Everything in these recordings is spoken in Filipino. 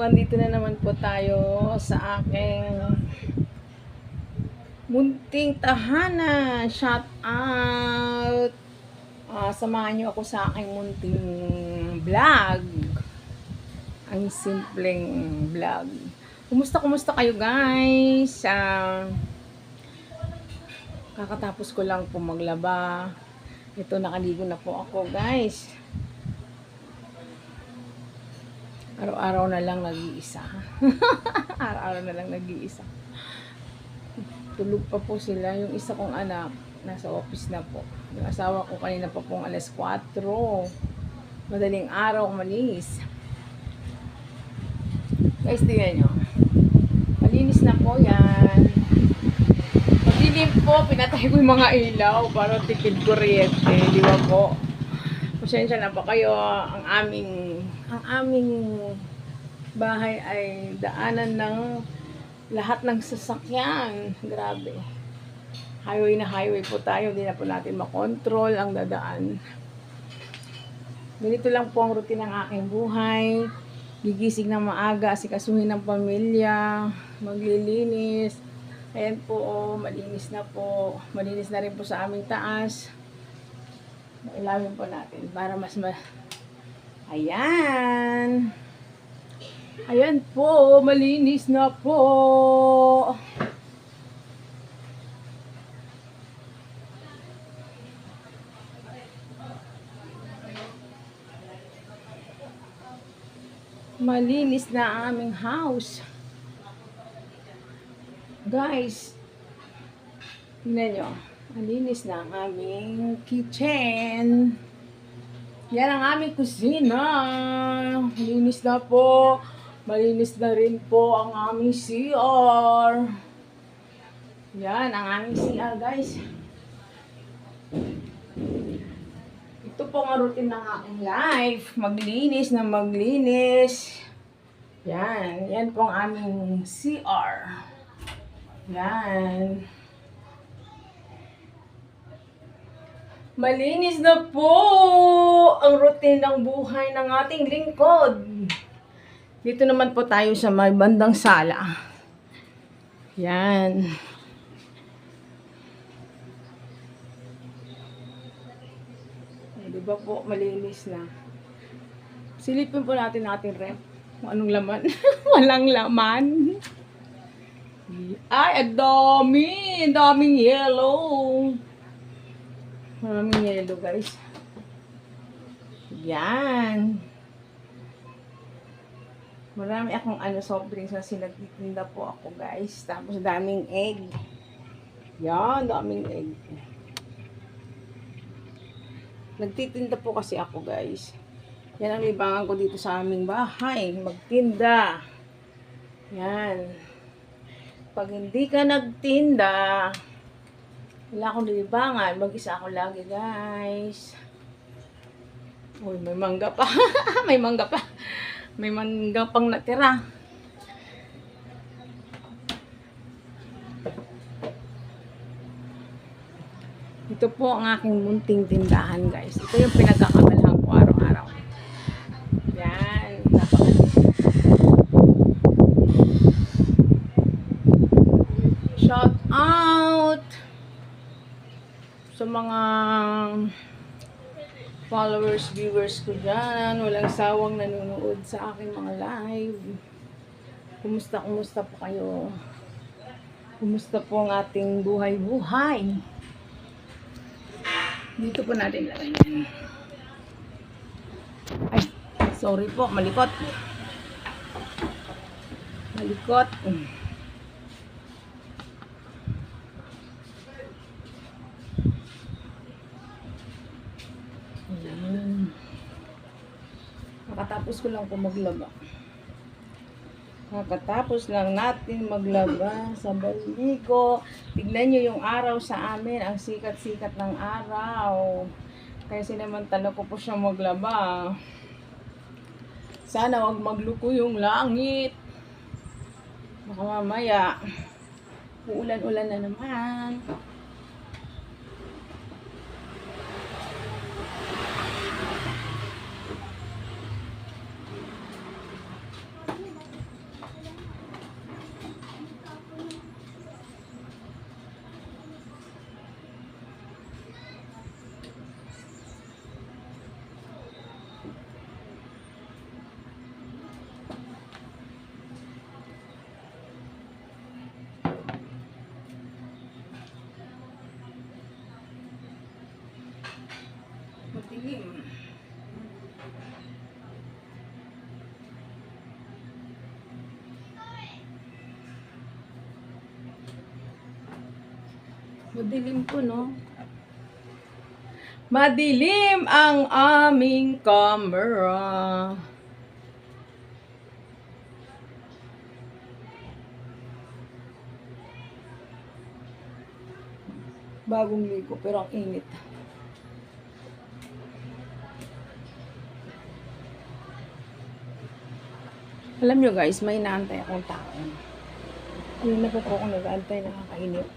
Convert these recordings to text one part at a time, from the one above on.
Andito na naman po tayo sa aking munting tahanan. Shout out! Samahan niyo ako sa aking munting vlog. Ang simpleng vlog. Kumusta kayo guys? Kakatapos ko lang po maglaba. Ito, nakaligo na po ako guys. Araw-araw na lang nag-iisa. Araw-araw na lang nag-iisa. Tulog pa po sila. Yung isa kong anak, nasa office na po. Yung asawa ko kanina pa pong alas 4. Madaling araw, malinis. Guys, tingnan nyo. Malinis na po yan. Madilim po, pinatay ko yung mga ilaw para tipid kuryente. Di ba po? Pasensya na po kayo. Ang aming bahay ay daanan ng lahat ng sasakyan. Grabe. Highway na highway po tayo. Hindi na po natin makontrol ang dadaan. Ganito lang po ang routine ng aking buhay. Gigising ng maaga, asikasuhin ng pamilya, maglilinis. Ayan po, malinis na po. Malinis na rin po sa aming taas. Ilawin po natin para Ayan. Ayan po, malinis na po. Malinis na ang aming house. Guys, tingnan nyo. Malinis na ang aming kitchen. Yan ang aming kusina. Malinis na po. Malinis na rin po ang aming CR. Yan ang aming CR, guys. Ito po ang routine ng aking life. Maglinis na maglinis. Yan. Yan po ang aming CR. Yan. Malinis na po ang routine ng buhay ng ating lingkod. Dito naman po tayo sa may bandang sala. Yan. Diba po, malinis na. Silipin po natin ating rep. Kung anong laman. Walang laman. Ay, ang dami! Ang daming yellow. Maraming yellow, guys. Yan. Marami akong soft drinks na sinagtitinda po ako, guys. Tapos daming egg. Yan, daming egg. Nagtitinda po kasi ako, guys. Yan ang libangan ko dito sa aming bahay. Magtinda. Yan. Pag hindi ka nagtinda, wala akong libangan. Mag-isa ako lagi, guys. Uy, may mangga pa. May mangga pa. May mangga pang natira. Ito po ang aking munting tindahan, guys. Ito yung pinagkakabalahan ko araw-araw. Yan. Shout out sa mga followers, viewers ko dyan. Walang sawang nanonood sa aking mga live. Kumusta po kayo? Kumusta po ang ating buhay-buhay? Dito po natin lagay yan. Ay, sorry po, malikot. Malikot. Nakatapos ko lang po maglaba. Nakatapos lang natin maglaba sa baligo. Tignan nyo yung araw sa amin. Ang sikat-sikat ng araw. Kaya sinamantala ko po siya maglaba. Sana wag magluko yung langit. Baka mamaya uulan-ulan na naman. Madilim po, no? Madilim ang aming camera. Bagong ligo, pero ang init. Alam nyo guys, may inaantay akong tao. Ayun na po akong nag-aantay, nakakainip.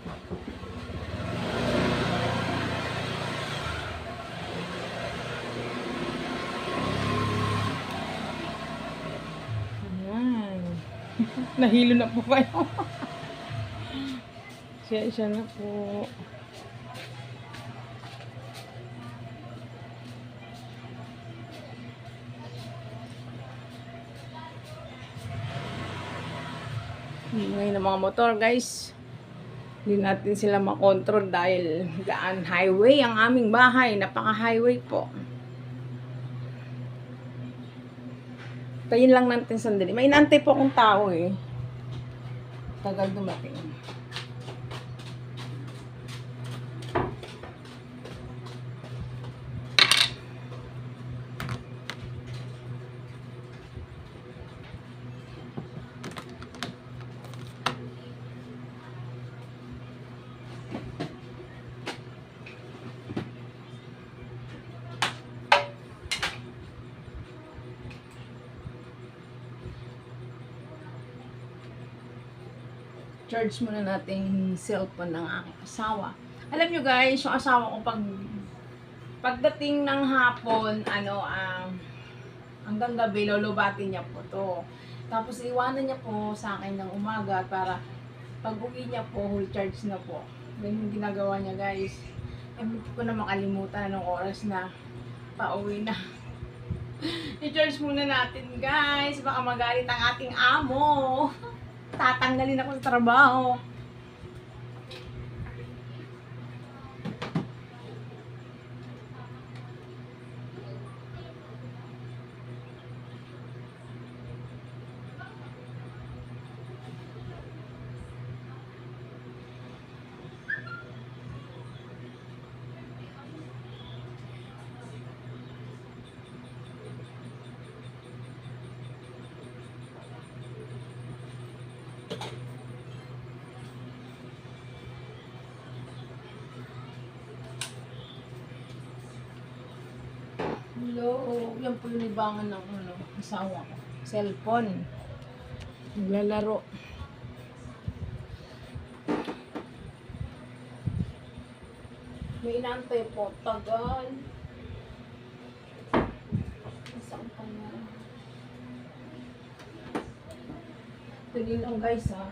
Ayan. Nahilo na po kayo. Siya na po. Ngayon ng mga motor guys, hindi natin sila makontrol dahil gaan highway ang aming bahay, napaka highway po. Tayin lang natin sandali, may inaantay po akong tao eh, tagal dumating. Charge muna natin yung cellphone ng aking asawa. Alam nyo guys, yung asawa ko pagdating ng hapon, hanggang gabi, lulubatin niya po to. Tapos iwanan niya po sa akin ng umaga para pag uwi niya po, whole charge na po. Ganyan yung ginagawa niya guys. Hindi ko na makalimutan ng oras na pauwi na. I-charge muna natin guys, baka magalit ang ating amo. Tatanggalin ako sa trabaho. Hello, yan po yung libangan ng asawa ko. Cellphone. Naglalaro. May inaantay po. Tagal. Isang pa na. Dali lang guys ha.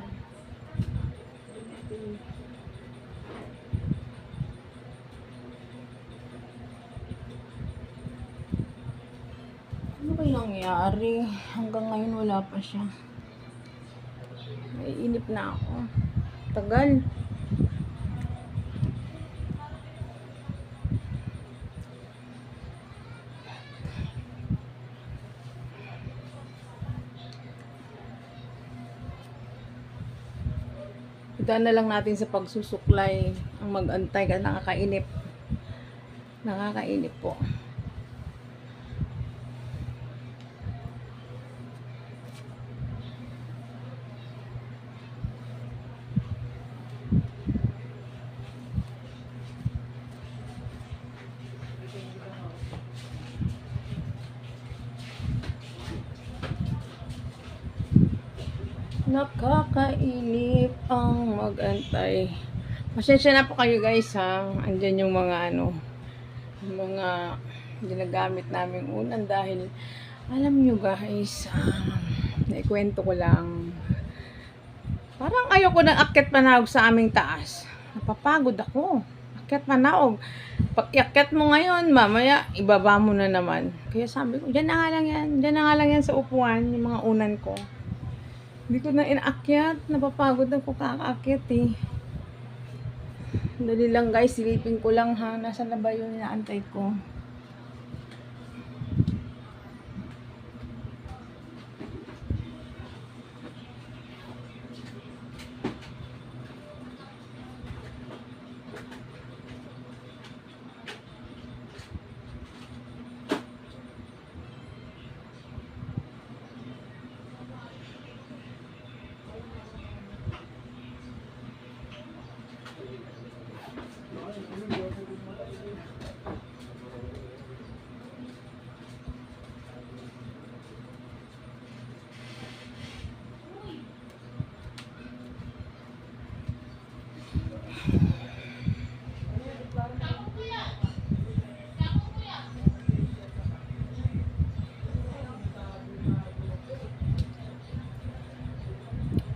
Ano ba yung nangyari? Hanggang ngayon wala pa siya. Naiinip na ako. Tagal. Idaan na lang natin sa pagsusuklay ang mag-antay ka. Nakakainip. Nakakainip po. Nakakainip ang mag-antay. Pasensya na po kayo guys ha. Andyan yung mga mga ginagamit namin unan dahil alam nyo guys, naikwento ko lang. Parang ayoko nang akyat panahog sa aming taas. Napapagod ako. Akyat panahog. Pag iakyat mo ngayon, mamaya ibaba mo na naman. Kaya sabi ko, dyan na nga lang yan. Dyan na nga lang yan sa upuan, yung mga unan ko. Hindi ko na inaakyat. Napapagod na ko kakaakyat eh. Dali lang guys. Silipin ko lang ha. Nasaan na ba yun inaantay ko?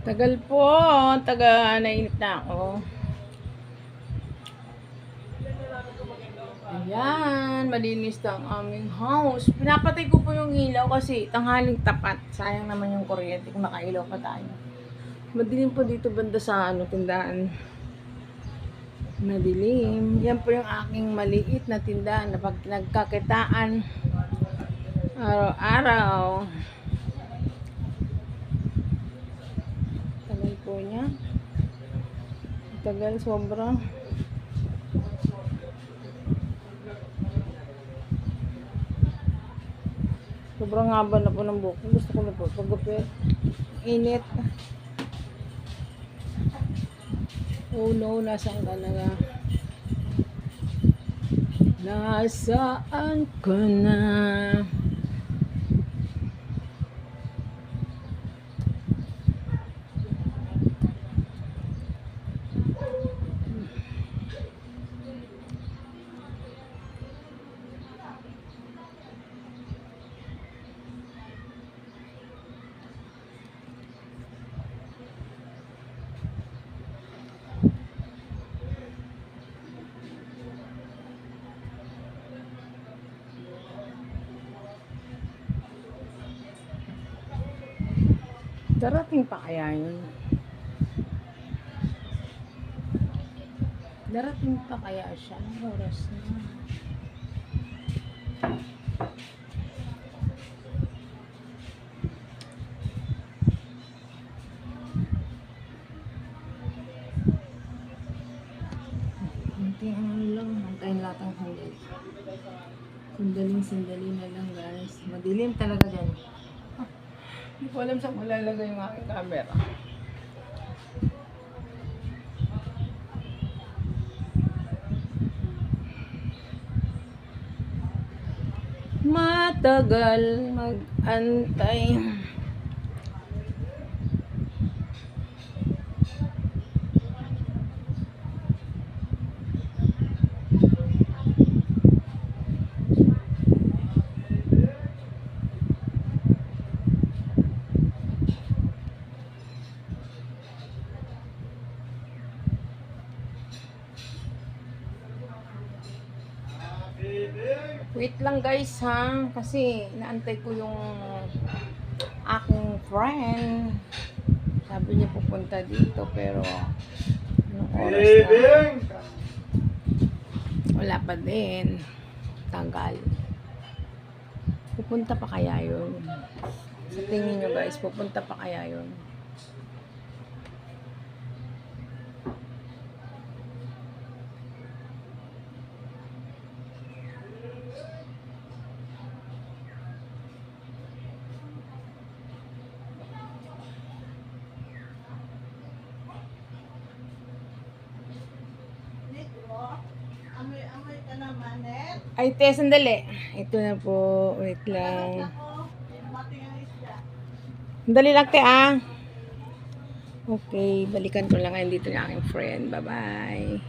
Tagal po. Nainip na ako. Ayan, malinis na ang aming house. Pinapatay ko po yung ilaw kasi tanghaling tapat. Sayang naman yung kuryente kung nakailaw pa tayo. Madilim po dito banda sa tindahan. Madilim. Yan po yung aking maliit na tindahan na pag nagkakitaan araw-araw. Tagal po niya. Tagal sobra. Sobrang haba na po ng buhok. Gusto ko na po pagupit. Init. Oh no, nasaan ka na nga? Nasaan ka na? Darating pa kaya yun? Darating pa kaya siya? Anong oras na? Hintayin lang. Hintayin lahat ang sandali. Sandali na lang guys. Madilim talaga dyan. Hindi ko alam saan malalagay yung aking camera. Matagal mag-antay. Wait lang guys ha, kasi inaantay ko yung aking friend. Sabi niya pupunta dito pero anong oras na? Wala pa din. Tagal. Pupunta pa kaya yun? Sa tingin nyo guys, pupunta pa kaya yun? Amoy ka naman, Net. Ay, te, sandali. Ito na po. Wait lang. Sandali lang, te, ah. Okay, balikan ko lang ngayon dito ng aking friend. Bye-bye.